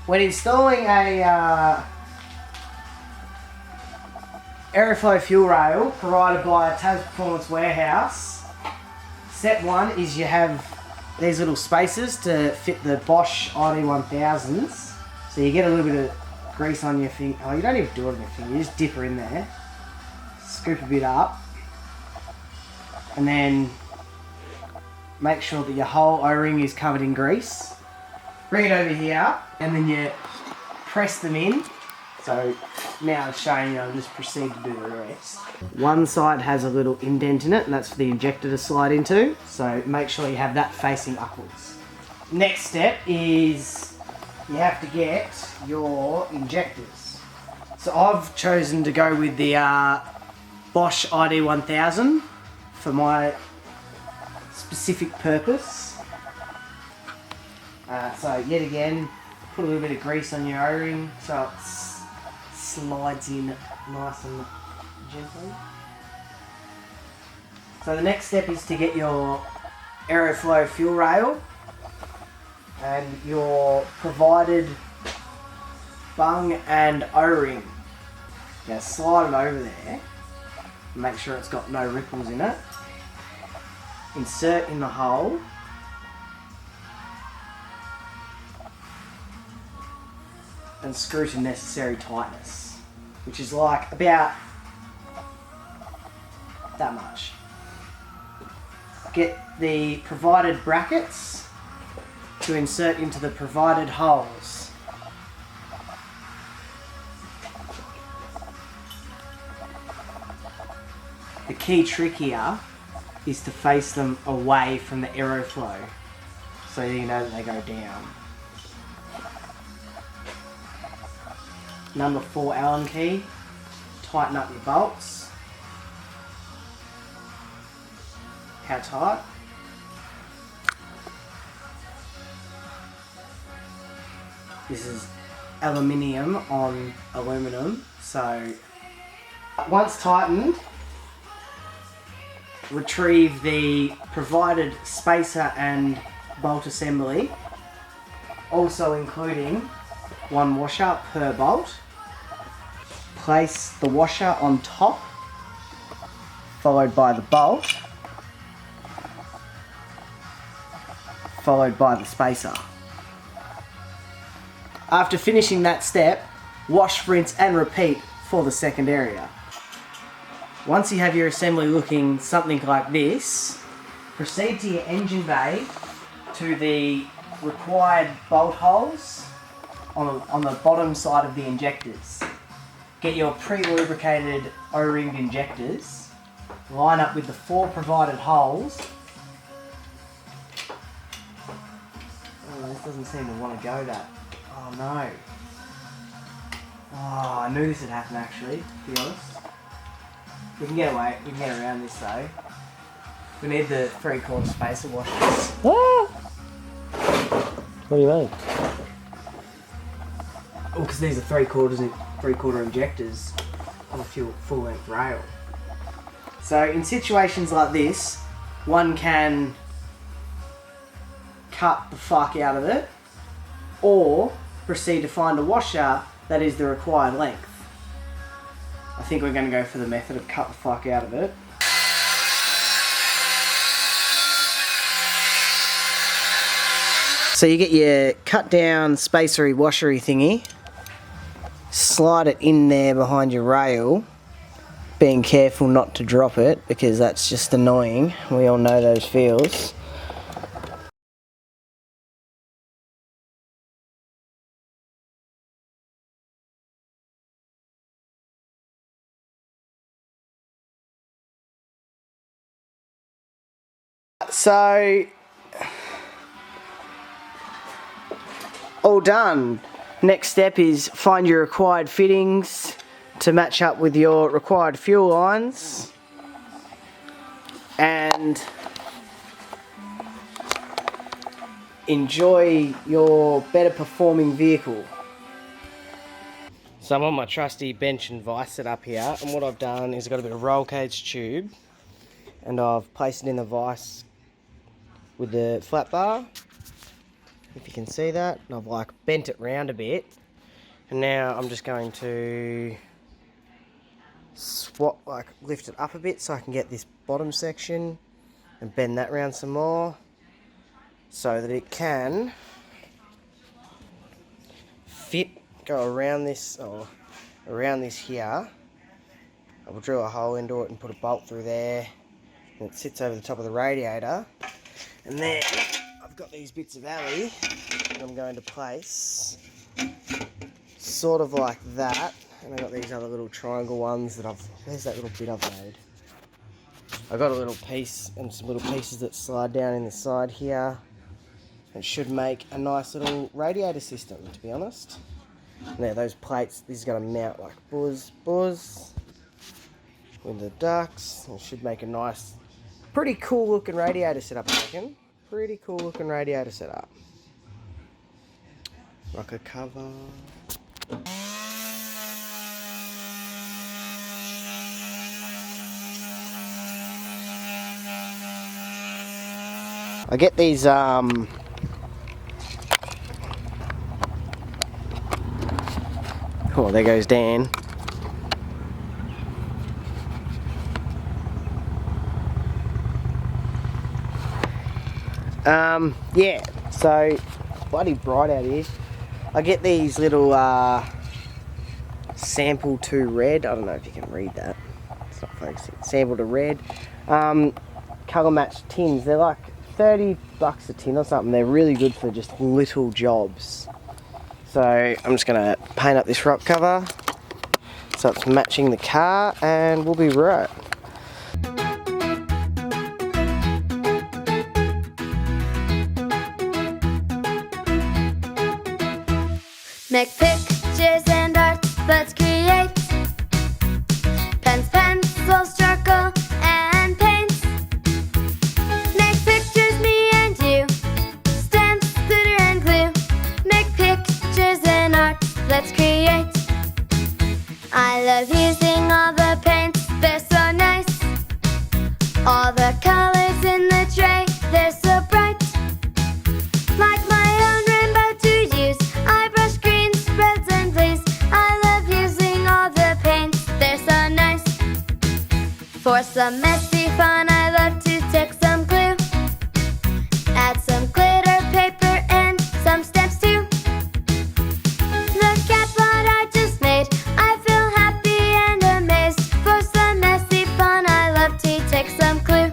When installing a Aeroflow fuel rail provided by Tabs Performance Warehouse, step one is you have these little spaces to fit the Bosch ID1000s. So you get a little bit of grease on your finger. Oh, you don't even do it on your finger, you just dip her in there. Scoop a bit up. And then make sure that your whole O-ring is covered in grease. Bring it over here, and then you press them in. So now I'm showing you, I'll just proceed to do the rest. One side has a little indent in it, and that's for the injector to slide into. So make sure you have that facing upwards. Next step is you have to get your injectors. So I've chosen to go with the Bosch ID1000 for my specific purpose. So yet again, put a little bit of grease on your O-ring so it slides in nice and gently. So the next step is to get your Aeroflow fuel rail and your provided bung and O-ring. Now slide it over there, make sure it's got no ripples in it. Insert in the hole. And screw to necessary tightness, which is like about that much. Get the provided brackets to insert into the provided holes. The key trick here is to face them away from the Aeroflow so you know that they go down. Number 4 Allen key, tighten up your bolts. How tight? This is aluminium on aluminum, so once tightened, retrieve the provided spacer and bolt assembly, also including one washer per bolt. Place the washer on top, followed by the bolt, followed by the spacer. After finishing that step, wash, rinse and repeat for the second area. Once you have your assembly looking something like this, proceed to your engine bay to the required bolt holes on the bottom side of the injectors. Get your pre-lubricated O-ringed injectors, line up with the 4 provided holes. Oh, this doesn't seem to want to go that. Oh no. Oh, I knew this would happen actually, to be honest. We can get away, we can get around this though. We need the 3/4 spacer washers. Ah! What do you mean? Oh, because these are 3/4 injectors on a full length rail. So in situations like this, one can cut the fuck out of it, or proceed to find a washer that is the required length. I think we're going to go for the method of cut the fuck out of it. So you get your cut down spacery washery thingy, slide it in there behind your rail, being careful not to drop it because that's just annoying. We all know those feels. So, all done. Next step is find your required fittings to match up with your required fuel lines and enjoy your better performing vehicle. So I'm on my trusty bench and vise set up here, and what I've done is I've got a bit of roll cage tube and I've placed it in the vise with the flat bar, if you can see that. And I've like bent it round a bit. And now I'm just going to lift it up a bit so I can get this bottom section and bend that round some more so that it can fit, go around this, or around this here. I will drill a hole into it and put a bolt through there, and it sits over the top of the radiator. And then I've got these bits of alley that I'm going to place sort of like that. And I've got these other little triangle ones that there's that little bit I've made. I've got a little piece and some little pieces that slide down in the side here. It should make a nice little radiator system, to be honest. Now those plates, this is going to mount like buzz with the ducts. It should make a nice, pretty cool looking radiator setup, I reckon. Pretty cool looking radiator setup. Rocker cover. I get these oh, there goes Dan. Yeah, so bloody bright out here. I get these little sample to red. I don't know if you can read that. It's not focusing. Sample to red. Colour matched tins. They're like $30 a tin or something. They're really good for just little jobs. So I'm just going to paint up this rock cover so it's matching the car, and we'll be right. Make pictures and art, let's create. Pens, pencils, charcoal, and paints. Make pictures, me and you. Stamps, glitter, and glue. Make pictures and art, let's create. I love using all the paints, they're so nice. All the colors in the tray, they're so bright. Like my own rainbow to use. I brush greens, reds, and blues. I love using all the paints, they're so nice. For some messy fun, I love to take some glue. Add some glitter, paper, and some stamps too. Look at what I just made. I feel happy and amazed. For some messy fun, I love to take some glue.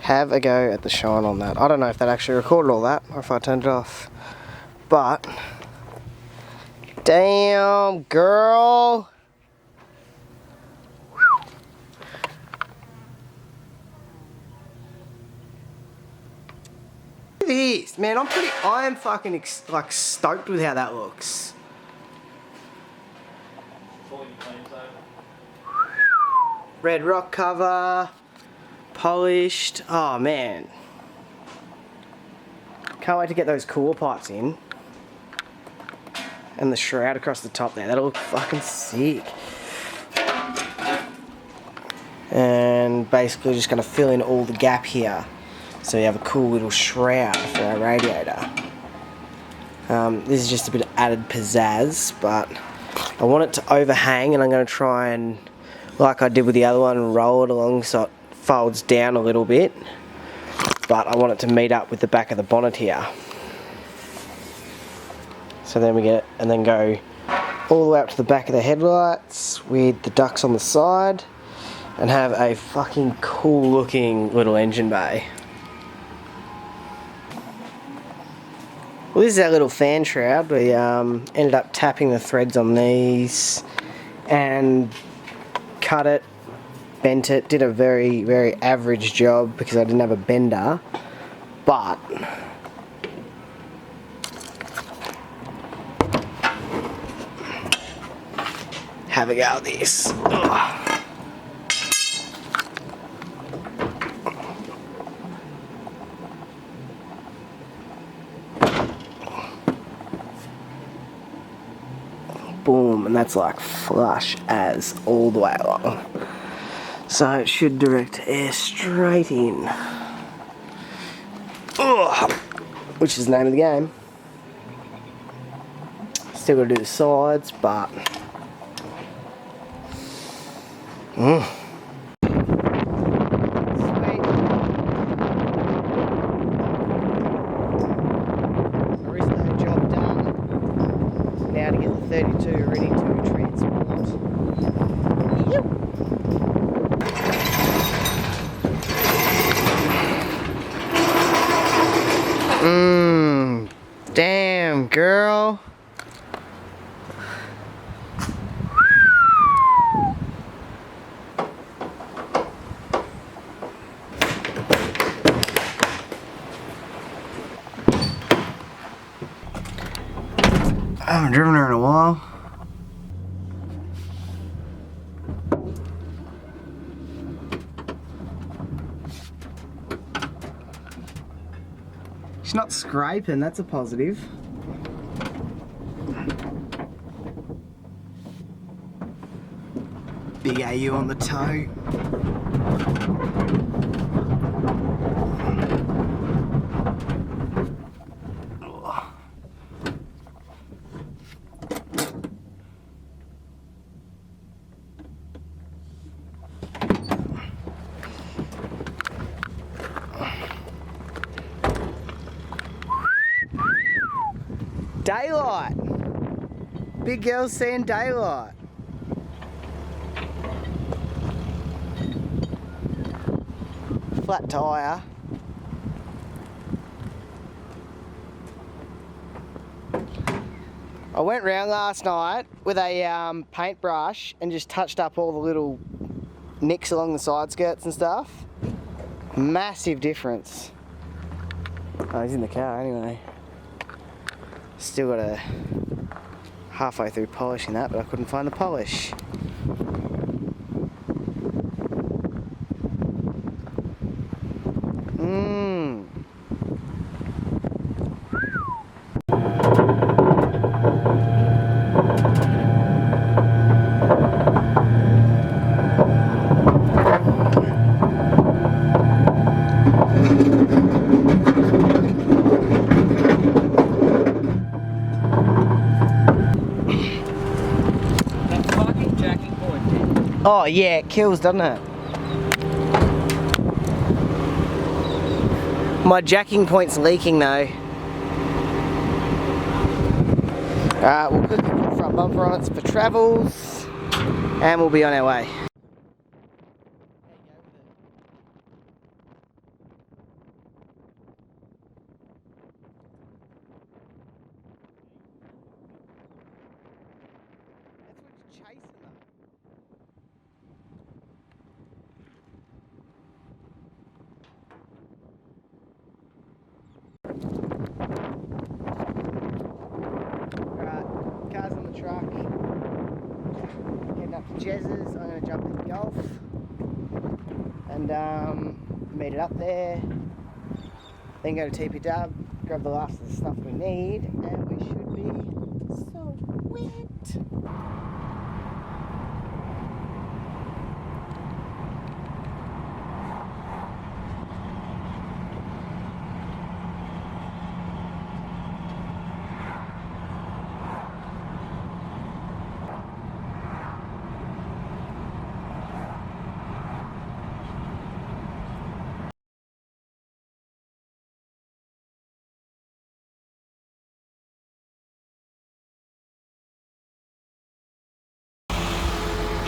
Have a go at the shine on that. I don't know if that actually recorded all that or if I turned it off. But damn, girl. Look at this, man. I am fucking like stoked with how that looks. Red rock cover. Polished. Oh man, can't wait to get those cooler pipes in and the shroud across the top there. That'll look fucking sick. And basically just going to fill in all the gap here so you have a cool little shroud for our radiator. This is just a bit of added pizzazz, but I want it to overhang, and I'm going to try and, like I did with the other one, roll it along so it folds down a little bit, but I want it to meet up with the back of the bonnet here. So then we get it, and then go all the way up to the back of the headlights with the ducts on the side, and have a fucking cool looking little engine bay. Well, this is our little fan shroud. We ended up tapping the threads on these and cut it, bent it, did a very, very average job because I didn't have a bender, but have a go at this. Ugh. Boom, and that's like flush as all the way along. So it should direct air straight in. Ugh, which is the name of the game. Still got to do the sides, but sweet. I recently had a job done. Now to get the 32 ready to transport. Yep. Damn, girl. I haven't driven her in a while. She's not scraping, that's a positive. Big AU on the toe. Daylight. Big girl's seeing daylight. Flat tyre. I went round last night with a paintbrush and just touched up all the little nicks along the side skirts and stuff. Massive difference. Oh, he's in the car anyway. Still got a halfway through polishing that, but I couldn't find the polish. Oh yeah, it kills, doesn't it? My jacking point's leaking though. We'll quickly put the front bumper on it for travels and we'll be on our way. Cars on the truck, heading up to Jez's. I'm going to jump in the Golf and meet it up there, then go to TP Dub, grab the last of the stuff we need, and we should be so wet.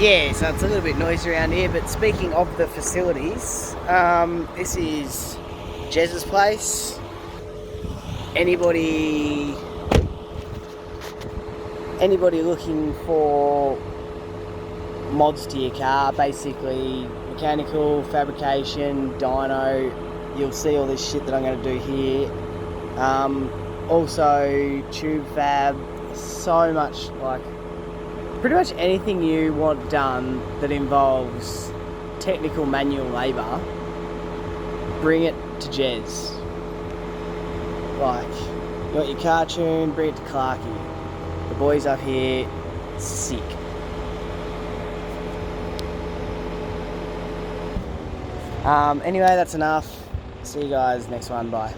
Yeah, so it's a little bit noisy around here, but speaking of the facilities, this is Jez's place. Anybody looking for mods to your car, basically mechanical, fabrication, dyno, you'll see all this shit that I'm going to do here. Also tube fab, so much, like pretty much anything you want done that involves technical manual labour, bring it to Jez. Like, you want your car tuned, bring it to Clarkie. The boys up here, sick. Anyway, that's enough. See you guys next one, bye.